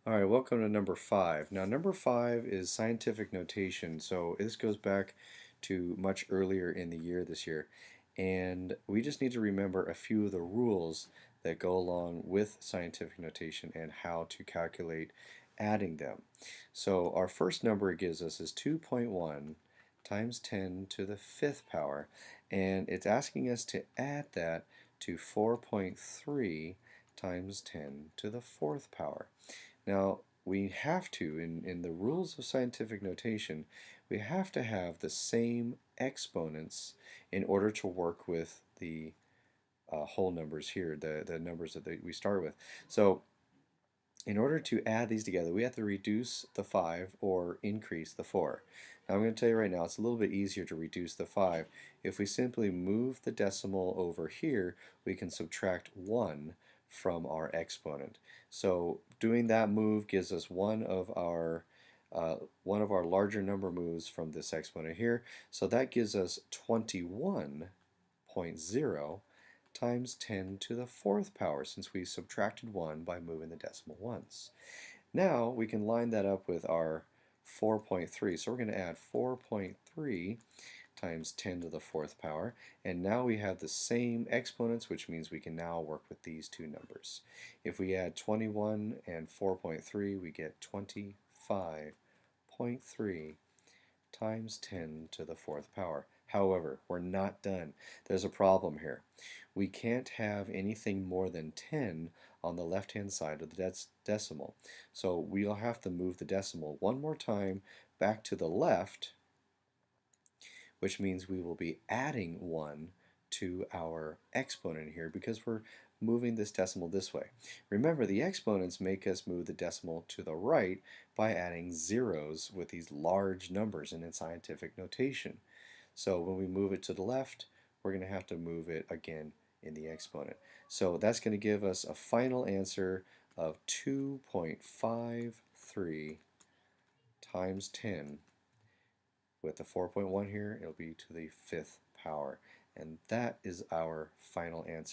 All right, welcome to number 5. Now, number 5 is scientific notation, so this goes back to much earlier in the year this year. And we just need to remember a few of the rules that go along with scientific notation and how to calculate adding them. So, our first number it gives us is 2.1 times 10 to the 5th power, and it's asking us to add that to 4.3 times 10 to the 4th power. Now, we have to, in the rules of scientific notation, we have to have the same exponents in order to work with the whole numbers here, the numbers that we start with. So, in order to add these together, we have to reduce the 5 or increase the 4. Now, I'm going to tell you right now, it's a little bit easier to reduce the 5. If we simply move the decimal over here, we can subtract 1 from our exponent. So doing that move gives us one of our larger number moves from this exponent here. So that gives us 21.0 times 10 to the 4th power, since we subtracted 1 by moving the decimal once. Now we can line that up with our 4.3. So we're going to add 4.3 times 10 to the 4th power, and now we have the same exponents, which means we can now work with these two numbers. If we add 21 and 4.3, we get 25.3 times 10 to the 4th power. However, we're not done. There's a problem here. We can't have anything more than 10 on the left-hand side of the decimal. So we'll have to move the decimal one more time back to the left, which means we will be adding 1 to our exponent here because we're moving this decimal this way. Remember, the exponents make us move the decimal to the right by adding zeros with these large numbers in scientific notation. So when we move it to the left, we're going to have to move it again in the exponent. So that's going to give us a final answer of 2.53 times 10. With the 4.1 here, it'll be to the 5th power. And that is our final answer.